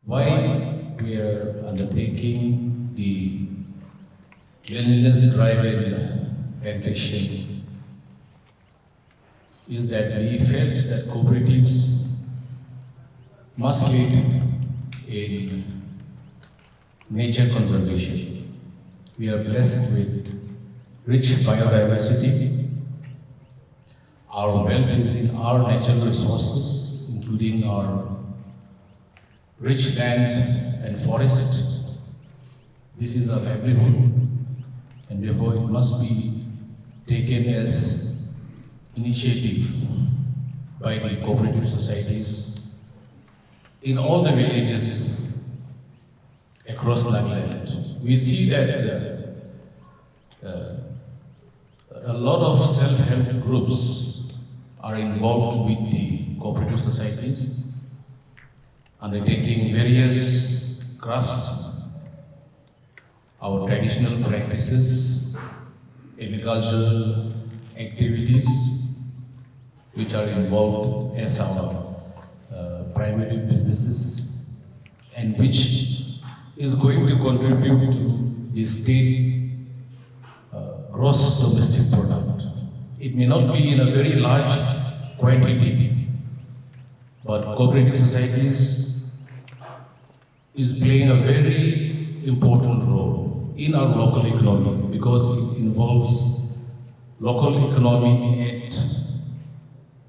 Why we are undertaking the cleanliness drive in plantation is that we felt that cooperatives must lead in nature conservation. We are blessed with rich biodiversity. Our wealth is in our natural resources, including our rich land and forest. This is our livelihood, and therefore it must be taken as initiative by the cooperative societies in all the villages across Nagaland. We see that a lot of self-help groups are involved with the cooperative societies, undertaking various crafts, our traditional practices, agricultural activities, which are involved as our primary businesses, and which is going to contribute to the state gross domestic product. It may not be in a very large quantity, but cooperative societies is playing a very important role in our local economy because it involves local economy at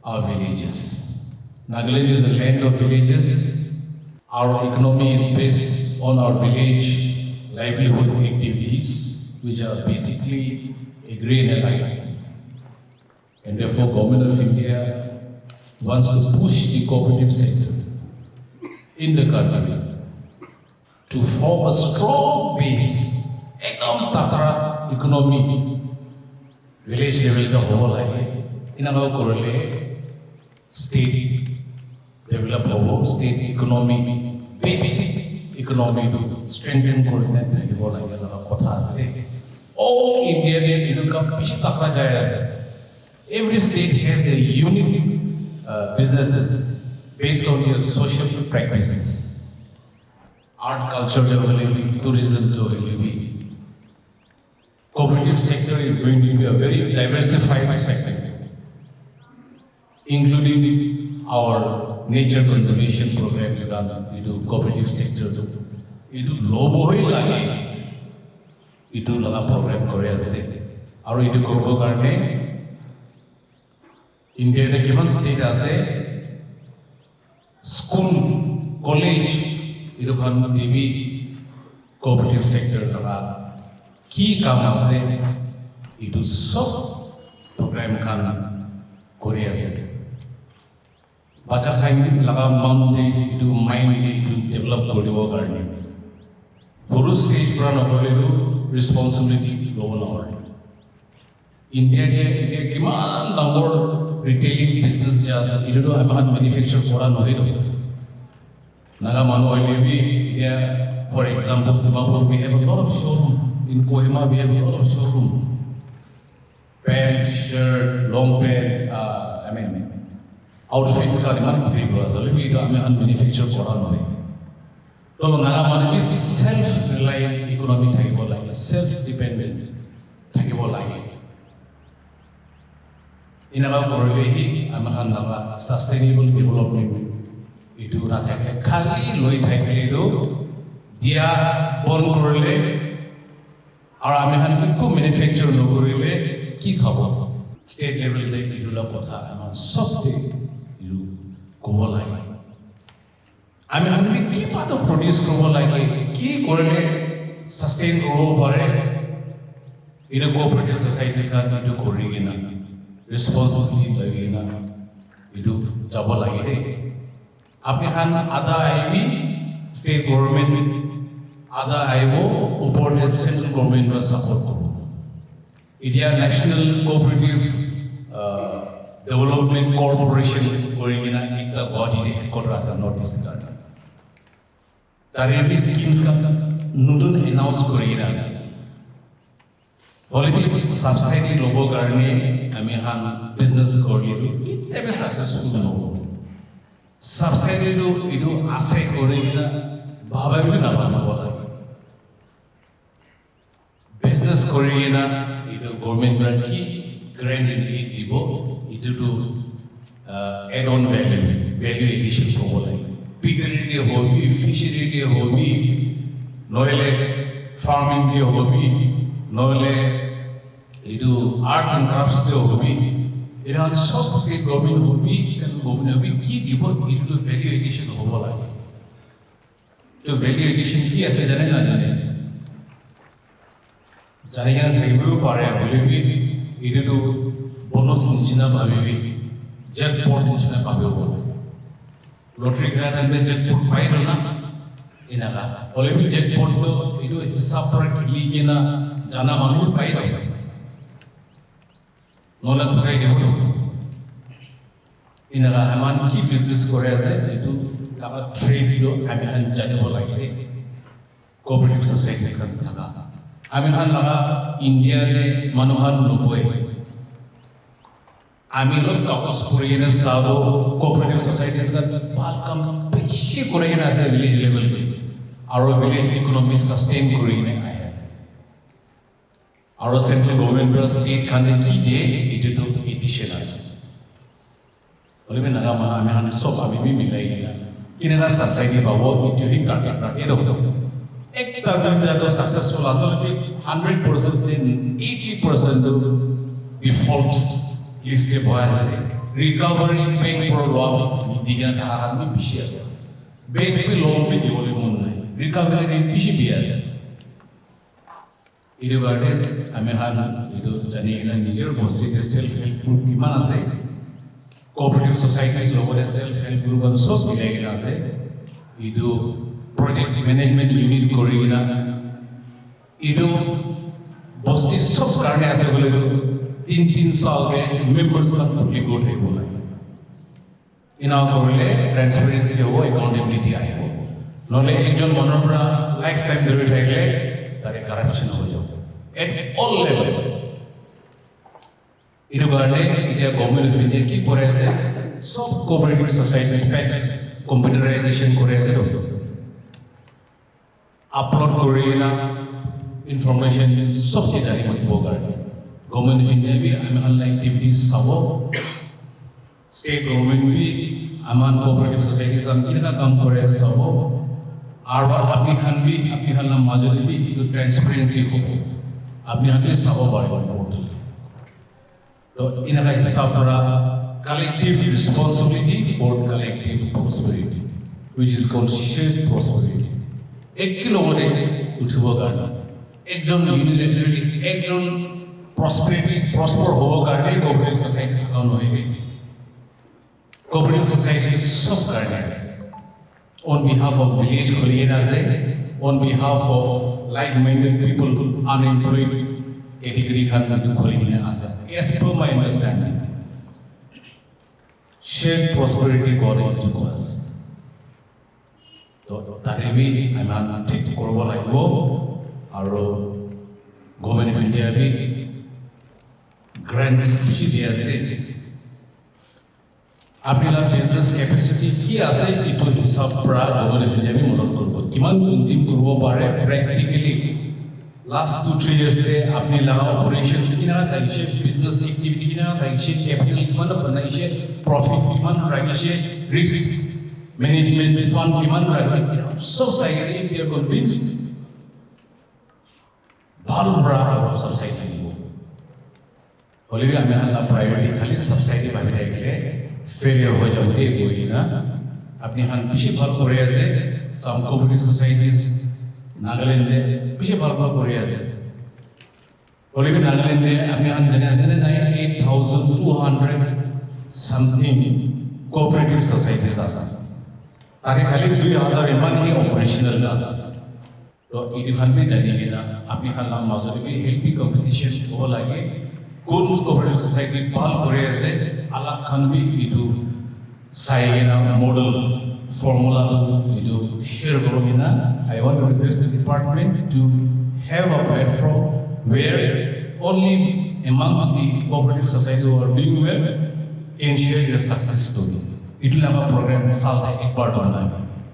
our villages. Nagaland is the land of villages. Our economy is based on our village livelihood activities, which are basically agrarian and allied. And therefore, Government of India wants to push the cooperative sector in the country to form a strong base, ekdom takra economy, village level ka hobo lage. Inagaw korele state develop hobo, state economy, basic economy to strengthen korele hobo lage laga kotha ase. All India de idu ka piche takra jaya ase. Every state has their unique businesses based on their social practices. Art, culture, development, tourism, development. Cooperative sector is going to be a very diversified sector, including our nature conservation programs. Itu cooperative sector itu lobo hoi lagi itu laga program Korea sede. Aru itu korbo karne India de given state ase school, college, itu kan maybe cooperative sector laga key kam ase itu sob program kan Korea ase. Bacha khain laga mount itu mind itu develop koribo karne. Guru stage pura nokole itu responsibility low na India de kiman number retailing business jasa itu amahan manufacture kora nohe do. Naga manu oilebi India, for example, Dimapur we have a lot of showroom. In Kohima we have a lot of showroom. Pant, shirt, long pant, outfits ka diman big bra. So lebi itu amahan manufacture kora nohe. So naga manu is self-reliant economy thakibo lage, self-dependent thakibo lage. Inaga korelehi amahan naga sustainable development itu na thakle khali loi thakle do dia bon korele ar amahan ikko manufacture no korele ki khabo state level le itu la kotha ama sobte itu kobo lage amahan ki pato produce kobo lage ki korele sustain kobo pare ina cooperative societies ka itu korigina responsibility lagi na itu jabo lagi deh. Apni kan ada IB state government, ada IBO upor central government ber support ko. India National Cooperative Development Corporation original ekta body de headquarter asa notice karna. Tare abhi schemes ka nutun announce korina ase. Already subsidy lobo karne ami han business korilu kitabe successful no. Subsidy do idu ase korina bhaba bi na bana bola. Business korina idu government brand ki grant in aid dibo itu to add on value addition kobo lai. Piggery de hobi, fishery de hobi, noile farming de hobi, noile idu arts and crafts de hobi. It all sub state government hobi, central government hobi ki dibo itu to value addition kobo lai. To value addition ki ase jane na jane. Jane kena thaibo pare bole bi itu to bonus nichina bhabibi jackpot nichina bhabibo bola lottery khela thanbe jackpot pailo na inaga olympic jackpot to idu hisab kore kheli kena jana manu pailo nola thukai debo inaga aman ki business kore ase itu kaba trade do ami han janibo lagide cooperative societies ka thaga ami han laga india re manuhan noboi আমি লোক talks করিয়ে সাবো cooperative societies का बालकम पेशी करिए ना ऐसे village level पे और विलेज इकोनॉमी सस्टेन करिए आया और सेंट्रल गवर्नमेंट पर स्टेट खाने की ये इधर तो एडिशन है बोले में नगा मना में हम सब अभी भी मिलेगी ना किन्हें सब्सिडी बाबू इतने ही टारगेट रखे दो एक टारगेट जातो सक्सेसफुल असल में 100% से 80% तो डिफॉल्ट लिस्टे बॉय रिकवरी बैंक पर लॉ दिया था हाल में पिछे बैंक पे लोन भी दिवले मन नहीं रिकवरी रेट पिछे दिया इधर बारे हमें हाल इधर जाने के लिए निजर बॉसी से सेल्फ हेल्प ग्रुप की माना से कोऑपरेटिव सोसाइटीज लोगों ने सेल्फ हेल्प ग्रुप का सब मिलेगी ना से इधर प्रोजेक्ट मैनेजमेंट यूनिट करेगी ना इधर बॉसी सब करने ऐसे बोले तो 3 साल के मेंबर्स का पब्लिक कोड है बोला इना कोले ट्रांसपेरेंसी हो अकाउंटेबिलिटी आए हो नोले एक जन मनोबरा लाइफ टाइम धरे थाकले तारे करप्शन हो जाओ एट ऑल लेवल इनो कारणे इंडिया गवर्नमेंट ऑफ इंडिया की करे আছে सब कोऑपरेटिव सोसाइटी स्पेक्स कंप्यूटराइजेशन करे আছে तो अपलोड करिना इंफॉर्मेशन सब के जारी हो कारणे गवर्नमेंट ऑफ इंडिया भी आमान एक्टिविटीज सबो स्टेट गवर्नमेंट भी आमान कोऑपरेटिव सोसाइटीज हम किनका काम करे सबो और अपनी खान नाम माजरी भी तो ट्रांसपेरेंसी हो अपनी खान के सबो बारे पोर्टल तो इनका हिसाब करा collective responsibility for collective prosperity which is called shared prosperity एक किलो ने उठबो गाना एक जन यूनिलैटरली एक जन prosper हो करने कोऑपरेटिव सोसाइटी अकाउंट होएगी कोऑपरेटिव सोसाइटी सब करने on behalf of village colleagues on behalf of like-minded people unemployed category Khan में तो खोलेंगे आशा as per my understanding shared prosperity college जो क्लास तो तारे भी आमान ठीक करवा लगो और गवर्नमेंट ऑफ इंडिया भी grants पिछे दिया जाते आपने लाभ बिजनेस कैपेसिटी की आसे इतो हिसाब परा गवर्नमेंट ऑफ इंडिया भी मदद करबो किमान कंज्यूम करबो पारे प्रैक्टिकली लास्ट 2-3 इयर्स से आपने लाभ ऑपरेशंस की ना थाइशे बिजनेस एक्टिविटी की ना थाइशे कैपिटल किमान बनाइशे प्रॉफिट किमान राखिशे रिस्क मैनेजमेंट फंड किमान राखि सब साइड वी आर कन्विंस्ड भालो बरा सोसाइटी होले भी हमें हल्ला प्रायोरिटी खाली सब्सिडी भाभी जाएंगे फेलियर हो जाओगे कोई ना अपनी हाल पीछे भाग हो रहे हैं सम कोऑपरेटिव सोसाइटीज नागालैंड में पीछे भाग हो रहे हैं होले भी नागालैंड में अपनी हाल जने 8,200 समथिंग कोऑपरेटिव सोसाइटीज आसा तारे खाली 2,000 एमन ही ऑपरेशनल आसा तो इधर खान भी जानिए ना अपनी खान नाम मौजूद भी हेल्पी कंपटीशन हो लगे कौन कोऑपरेटिव सोसाइटी पाल करे ऐसे अलग खान भी इधर साइगे ना मॉडल formula इधर शेयर करोगे ना I want to request the department to have a platform where only amongst the cooperative society who are doing well can share their success story. It will have a program एक part of that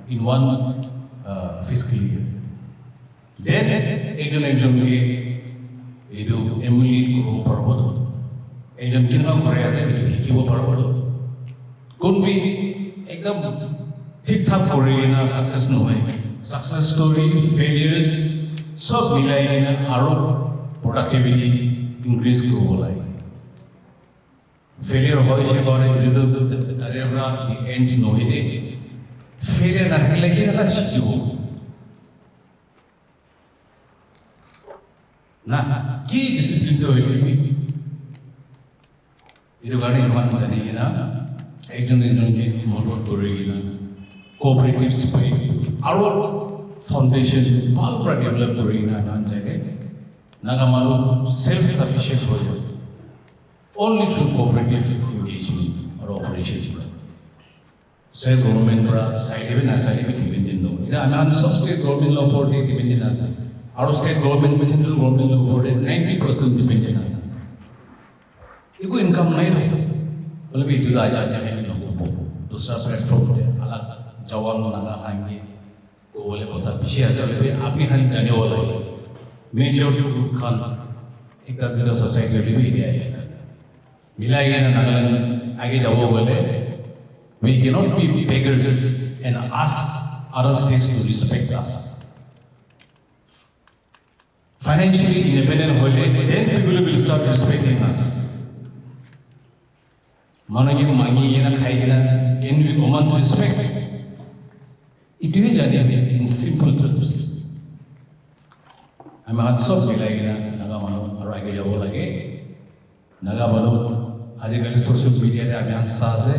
in one fiscal year. Then একজন দিয়ে এইটো AMOLED কৰিব পাৰিব একজন কেনেকুৱা কৰে আছে এইটো শিকিব পাৰিব কোনবি একদম ঠিকঠাক কৰি না সাকসেস নহয় সাকসেস ষ্টৰী ফেইলিয়াৰছ সব মিলাই কিনে আৰু প্ৰডাক্টিভিটি ইনক্ৰিজ কৰিব লাগে ফেইলিয়াৰ হৈছে কৰে এইটো তাৰে পৰা দি এণ্ড নহয় দে ফেইলিয়াৰ নাথাকিলে কেনেকৈ শিকিব ना की डिसिप्लिन तो है भी इधर गाड़ी मान जानेगी ना एक जन के मोटिवेट करेगी ना कोऑपरेटिव स्पिरिट और फाउंडेशन बाल पर डेवलप करेगी ना मान जाएगा ना का मानो सेल्फ सफिशिएंट हो जाए ओनली थ्रू कोऑपरेटिव एंगेजमेंट और ऑपरेशन स्टेट गवर्नमेंट पर साइड में ना साइड में डिपेंडेंट हो इधर अनान सब स्टेट गवर्नमेंट लो पर डिपेंडेंट ना side Our state government, central government over 90% dependent on us. इको इनकम नहीं रहे, बोले भी इधर आजा जाए नहीं लोगों को दूसरा प्लेटफॉर्म पे अलग जवान नागा खाएंगे, वो बोले पता पीछे आजा बोले भी आपने खाली जाने वाला है, मेजर ग्रुप खान एक तरह की सोसाइटी वाली भी इधर आया था, मिला ये ना नागालैंड आगे जाओ बोले, we cannot be beggars and ask other states to respect us. Financially independent holiday, then people will start respecting us. Managi mangi na khai na, can we command respect? It will jane in simple terms. I'm a so like na naga mano aru age jabo lage. Naga mano ajikali social media de abhiyan saase.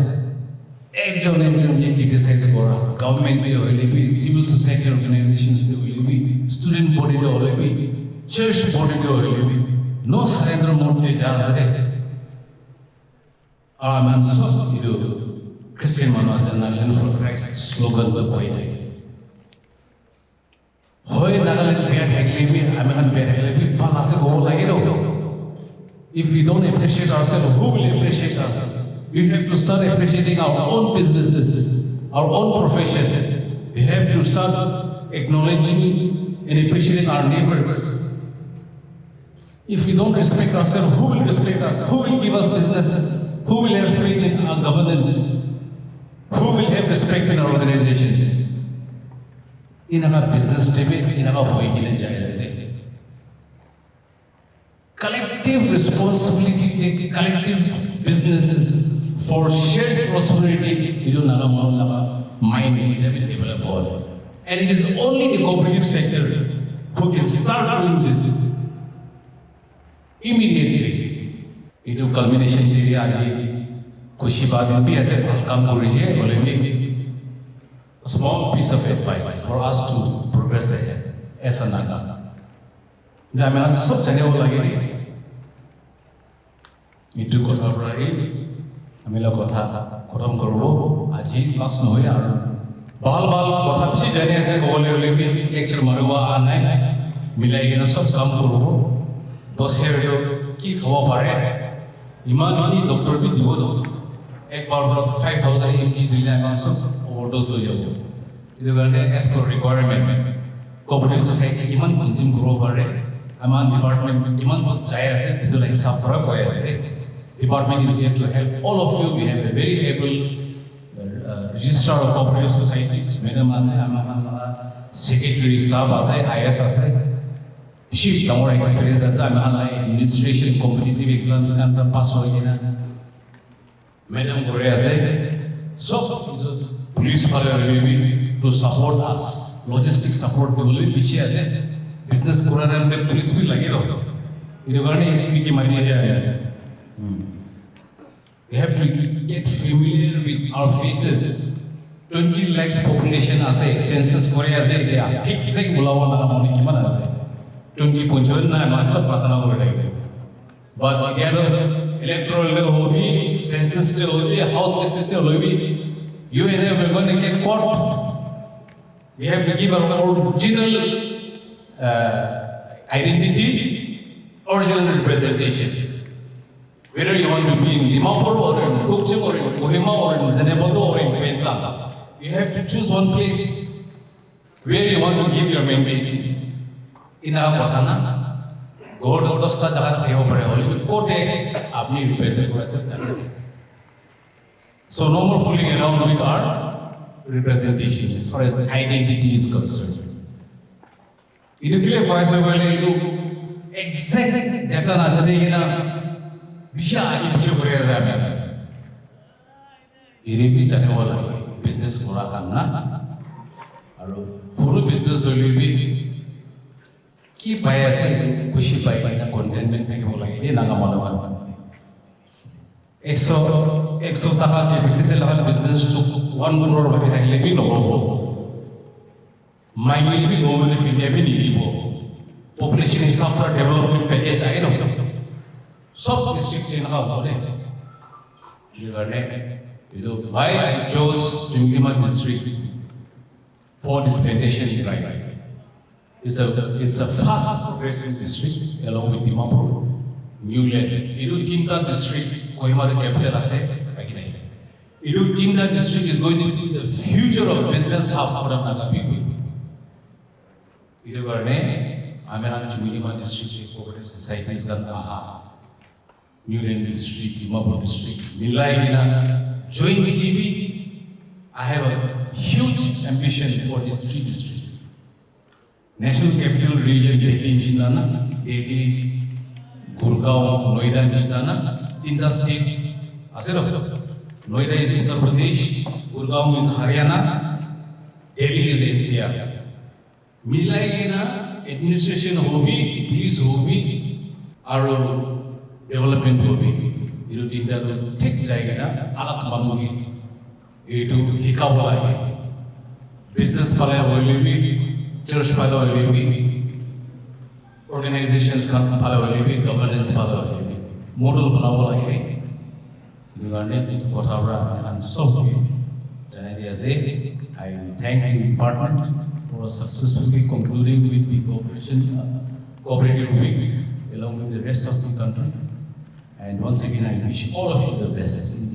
একজন যে criticize করা government de hoile bi civil society organizations de hoile bi student body de hoile bi church body de hoile bi no surrender mode de ja jare aman so ido Christian manasa Nagaland for Christ slogan to koi nai hoy Nagaland bad hagli bi aman bad hagli bi pala se go lage no if we don't appreciate ourselves who will appreciate us we have to start appreciating our own businesses, our own profession. We have to start acknowledging and appreciating our neighbors. If we don't respect ourselves, who will respect us? Who will give us business? Who will have faith in our governance? Who will have respect in our organizations? In our business debate, in our collective responsibility, collective businesses for shared prosperity, you don't know mind will develop all. And it is only the cooperative sector who can start doing this immediately. It will culmination area aji kushi baat bhi aise kam koriye bole bhi a small piece of advice for us to progress ahead aisa na ka jame an sab jane ho lage ni itu kotha prai আমি লোক কথা খতম করব আজি class নহয় আর বাল বাল কথা বেশি জানি আছে কবলে বলে বি লেকচার মারব আনাই মিলাই কিনা সব কাম করব দশের কি খাওয়া পারে ইমান কি ডক্টর বি দিব দো একবার 5000 এমজি দিলে আমি সব ওভারডোজ হয়ে যাব এর কারণে S per requirement cooperative society কিমান কনজিউম করব পারে আমার ডিপার্টমেন্ট কিমান চাই আছে এজলা হিসাব করা কয় আছে Department is here to help all of you. We have a very able registrar of cooperative societies. Madam Asai, Amahanala, Secretary Sab Asai, IS Asai. She's more experience as Amahanala administration competitive exams can pass over. Madam Korea Asai. So, police will be to support us. Logistics support will be Asai. Business Korea and police will like it. You are speaking my dear. We have to get familiar with our faces. 20 lakhs population আছে census করে আছে এতিয়া exact ওলাব না মানে কিমান আছে 20.7 না না সব প্রার্থনা করে লাগিব বাট এতিয়াতো electoral তে হবি census তে হবি house business তে হবি you and everyone can court we have to give our original identity original representation whether you want to be in Dimapur or in Lukchuk or in Kohima or in Zenebodo or in Pensa you have to choose one place where you want to give your mandate. In our Kotana, go to Tosta Jagat Hollywood Kote, Abni represent for us. So no more fooling around with our representation as far as identity is concerned. It is clear voice over you exact data Nazarena Visha Ipucha. Iribi Chakawala. Business kora khanna aru puro business holi bi ki pai ase khushi pai na contentment thake bola ine naga manohar 100 taka ke bisite level business to 1 crore bhabe thakile bi nohobo maili bi government filia bi nidibo population hisab ra development package aye no sob district in ha hole why I chose Jimgima district for this plantation drive. It's a fast progressing district along with Dimapur, Newland. Idu Timta district, Kohima the capital ase, Idu Timta district is going to be the future of business hub for the Naga people. Idu Garne, Ameran Jimgima district cooperative societies Newland district, Dimapur district, Milaigina. Jointly, I have a huge ambition for these 3 districts. National Capital Region, Delhi, Mishnana, Delhi, Gurgaon, Noida, Mishnana, in the state, Noida is Uttar Pradesh, Gurgaon is Haryana, Delhi is NCR. Milaigena administration hobi, police hobi, or development hobi. You think that will take Jaigana, Alak Mamugi, to Hikawai, business Pala will be, church Pala will be, organizations Pala will be, governance Pala will be, model Pala. You are named to Kotara and so I thank the department for successfully concluding with the cooperative week along with the rest of the country. And once again, I wish all of you the best in